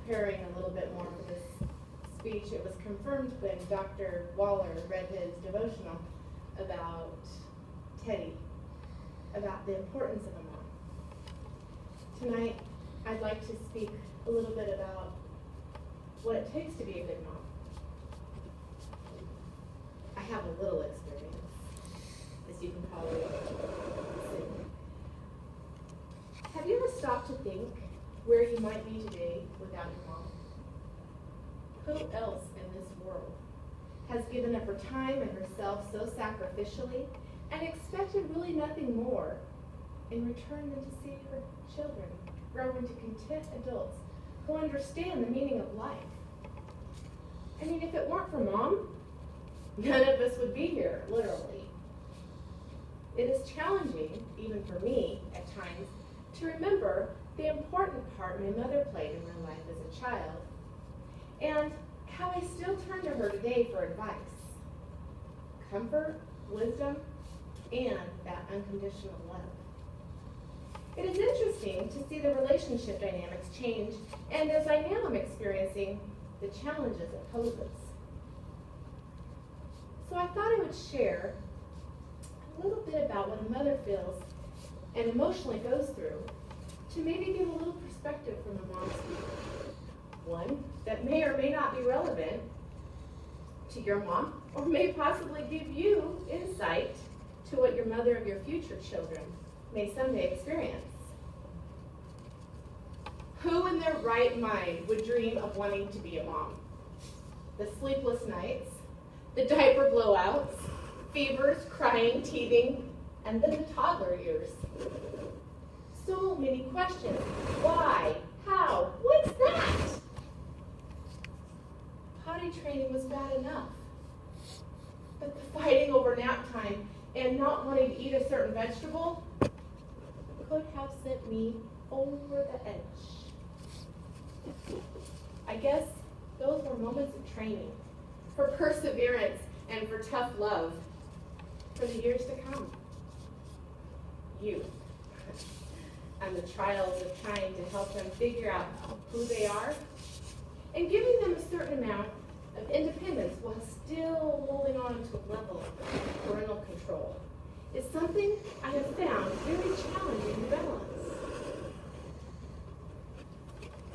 preparing a little bit more for this speech, it was confirmed when Dr. Waller read his devotional about Teddy, about the importance of a mom. Tonight, I'd like to speak a little bit about what it takes to be a good mom. I have a little experience, as you can probably see. Have you ever stopped to think where you might be today without your mom? Who else in this world has given up her time and herself so sacrificially and expected really nothing more in return than to see her children grow into content adults who understand the meaning of life? I mean, if it weren't for Mom, none of us would be here, literally. It is challenging, even for me at times, to remember the important part my mother played in my life as a child, and how I still turn to her today for advice, comfort, wisdom, and that unconditional love. It is interesting to see the relationship dynamics change, and as I now am experiencing the challenges it poses. So I thought I would share a little bit about what a mother feels and emotionally goes through to maybe give a little perspective from a mom's view. One that may or may not be relevant to your mom, or may possibly give you insight to what your mother of your future children may someday experience. Who in their right mind would dream of wanting to be a mom? The sleepless nights, the diaper blowouts, fevers, crying, teething, and then the toddler years. So many questions. Why? How? What's that? Potty training was bad enough. But the fighting over nap time and not wanting to eat a certain vegetable could have sent me over the edge. I guess those were moments of training for perseverance and for tough love for the years to come. Youth and the trials of trying to help them figure out who they are and giving them a certain amount of independence while still holding on to a level of parental control is something I have found very challenging to balance.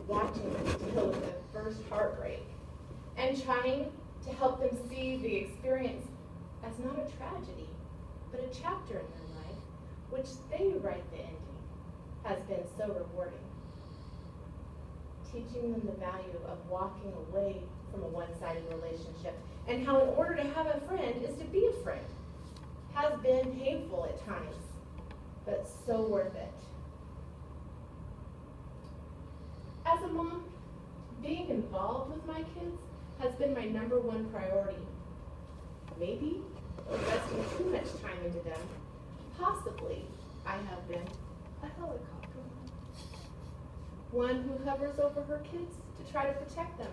Watching them deal with the first heartbreak and trying to help them see the experience as not a tragedy, but a chapter in their life, which they write the ending, has been so rewarding. Teaching them the value of walking away from a one-sided relationship and how in order to have a friend is to be a friend has been painful at times, but so worth it. As a mom, being involved with my kids has been my #1 priority. Maybe investing too much time into them. Possibly I have been a helicopter mom. One who hovers over her kids to try to protect them.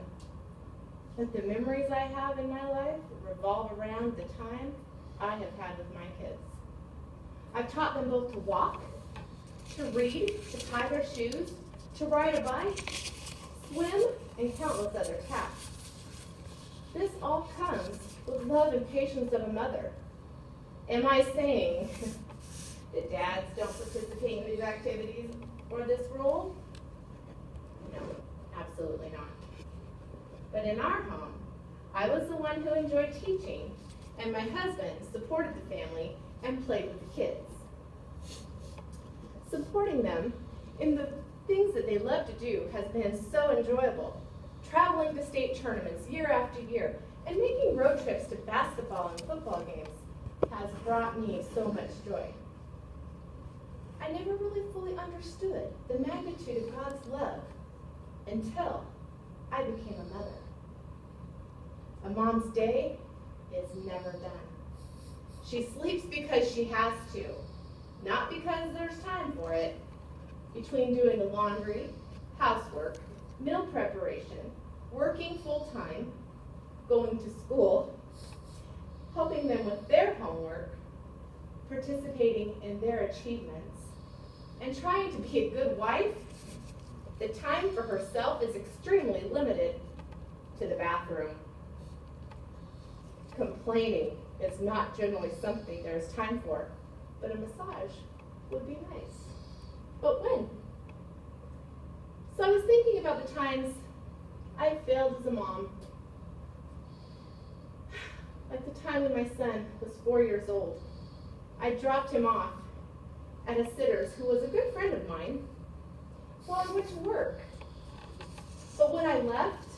But the memories I have in my life revolve around the time I have had with my kids. I've taught them both to walk, to read, to tie their shoes, to ride a bike, swim, and countless other tasks. This all comes with love and patience of a mother. Am I saying that dads don't participate in these activities or this role? No, absolutely not. But in our home, I was the one who enjoyed teaching, and my husband supported the family and played with the kids. Supporting them in the things that they love to do has been so enjoyable. Traveling to state tournaments year after year and making road trips to basketball and football games has brought me so much joy. I never really fully understood the magnitude of God's love until I became a mother. A mom's day is never done. She sleeps because she has to, not because there's time for it. Between doing the laundry, housework, meal preparation, working full-time, going to school, helping them with their homework, participating in their achievements, and trying to be a good wife, The time for herself is extremely limited to the bathroom. Complaining is not generally something there is time for, but a massage would be nice. But when? So I was thinking about the times I failed as a mom. Like the time when my son was 4 years old. I dropped him off at a sitter's who was a good friend of mine while I went to work. But when I left,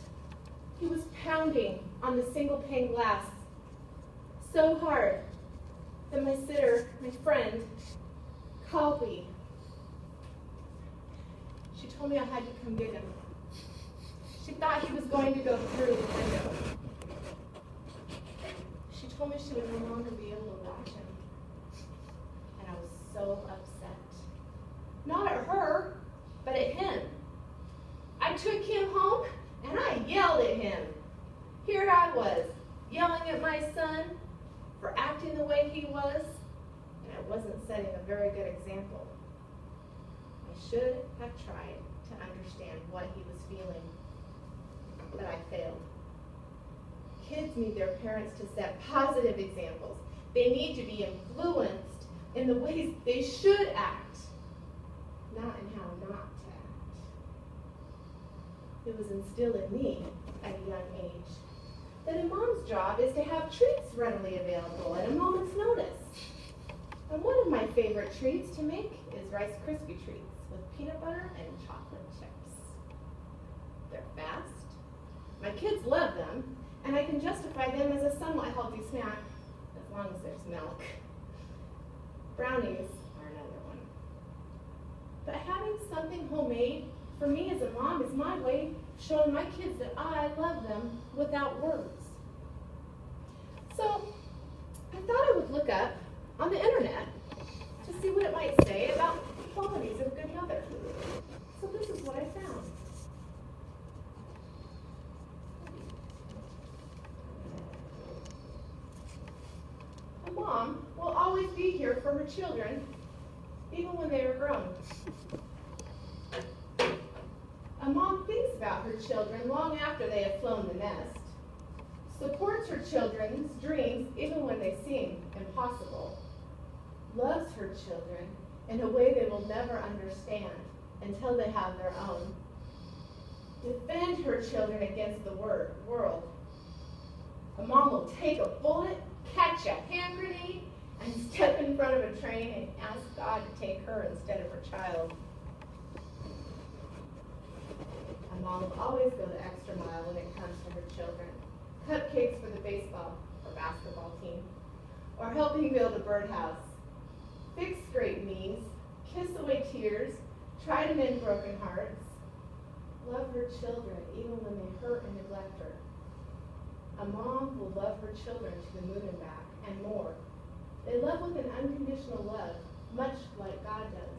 he was pounding on the single pane glass so hard that my sitter, my friend, called me. She told me I had to come get him. She thought he was going to go through the window. She told me she would no longer be able to watch him. And I was so upset. Not at her, but at him. I took him home and I yelled at him. Here I was, yelling at my son for acting the way he was, and I wasn't setting a very good example. I should have tried to understand what he was feeling, but I failed. Kids need their parents to set positive examples. They need to be influenced in the ways they should act, not in how not to act. It was instilled in me at a young age that a mom's job is to have treats readily available at a moment's notice. And one of my favorite treats to make is Rice Krispie treats with peanut butter and chocolate chips. They're fast. My kids love them, and I can justify them as a somewhat healthy snack as long as there's milk. Brownies are another one. But having something homemade for me as a mom is my way of showing my kids that I love them without words. So I thought I would look up on the internet to see what it might say about the qualities of a good mother. So this is what I found. A mom will always be here for her children, even when they are grown. A mom thinks about her children long after they have flown the nest, supports her children's dreams even when they seem impossible, loves her children in a way they will never understand until they have their own, defend her children against the world. A mom will take a bullet, catch a hand grenade, and step in front of a train and ask God to take her instead of her child. A mom will always go the extra mile when it comes to her children. Cupcakes for the baseball or basketball team, or helping build a birdhouse. Fix scraped knees, kiss away tears, try to mend broken hearts. Love her children even when they hurt and neglect her. A mom will love her children to the moon and back, and more. They love with an unconditional love, much like God does.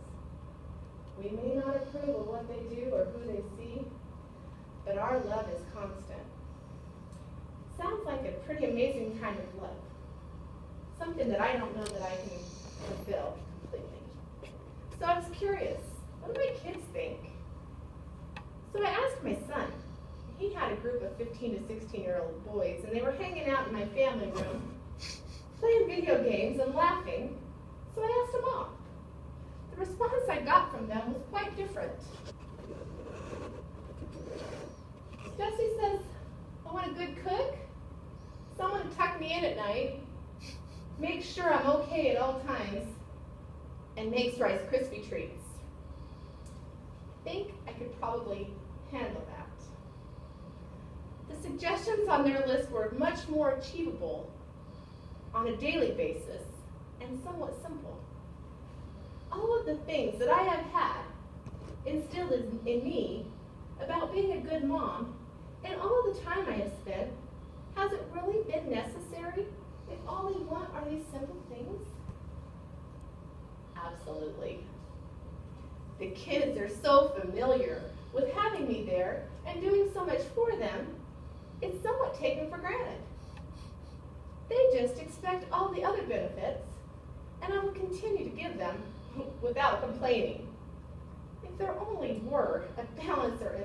We may not approve of what they do or who they see, but our love is constant. Sounds like a pretty amazing kind of love. Something that I don't know that I can fulfill completely. So I was curious, what do my kids think? So I asked my son. He had a group of 15 to 16-year-old boys, and they were hanging out in my family room, playing video games and laughing. So I asked them all. The response I got from them was quite different. Jesse says, I want a good cook, someone to tuck me in at night, make sure I'm okay at all times, and makes Rice Krispie treats. I think I could probably handle that. The suggestions on their list were much more achievable on a daily basis and somewhat simple. All of the things that I have had instilled in me about being a good mom and all of the time I have spent, has it really been necessary if all they want are these simple things? Absolutely. The kids are so familiar with having me there and doing so much for them, it's somewhat taken for granted. They just expect all the other benefits, and I will continue to give them without complaining. In there only were a Balancer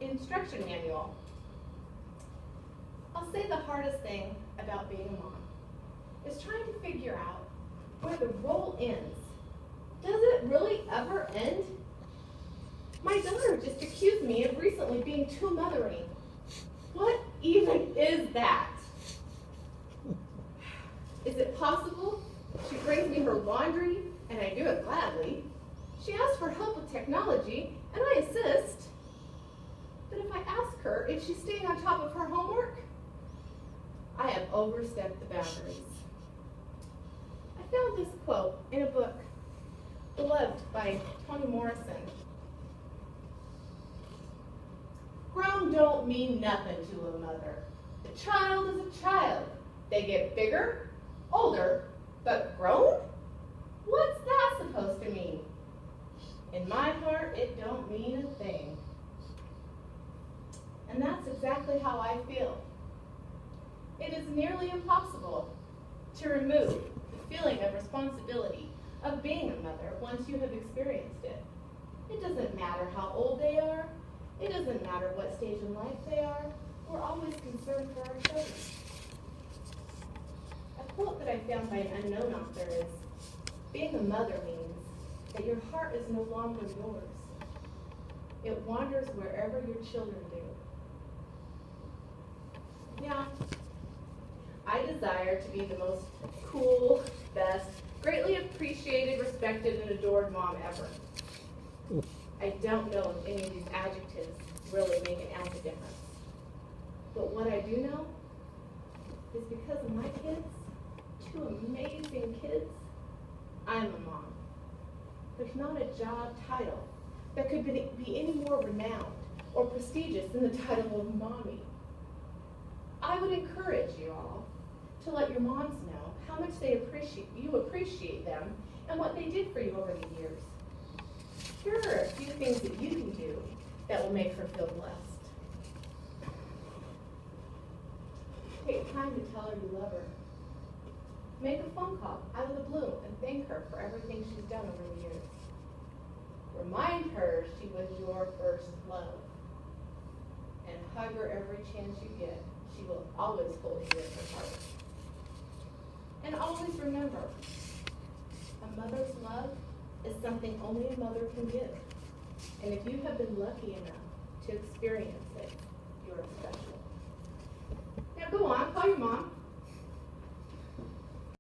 instruction manual. I'll say the hardest thing about being a mom is trying to figure out where the role ends. Does it really ever end? My daughter just accused me of recently being too mothering. What even is that? Is it possible she brings me her laundry and I do it gladly? She asks for help with technology and I assist. But if I ask her if she's staying on top of her homework, I have overstepped the boundaries. I found this quote in a book, Beloved by Toni Morrison. Grown don't mean nothing to a mother. A child is a child. They get bigger, older, but grown? What's that supposed to mean? In my heart, it don't mean a thing. And that's exactly how I feel. It is nearly impossible to remove the feeling of responsibility of being a mother once you have experienced it. It doesn't matter how old they are. It doesn't matter what stage in life they are. We're always concerned for our children. A quote that I found by an unknown author is, being a mother means that your heart is no longer yours. It wanders wherever your children do. Now, I desire to be the most cool, best, greatly appreciated, respected, and adored mom ever. I don't know if any of these adjectives really make an ounce of difference. But what I do know is because of my kids, two amazing kids, I'm a mom. There's not a job title that could be any more renowned or prestigious than the title of mommy. I would encourage you all to let your moms know how much you appreciate them and what they did for you over the years. Here are a few things that you can do that will make her feel blessed. Take time to tell her you love her. Make a phone call out of the blue and thank her for everything she's done over the years. Remind her she was your first love. And hug her every chance you get. She will always hold you in her heart. And always remember, a mother's love is something only a mother can give. And if you have been lucky enough to experience it, you're special. Now go on, call your mom.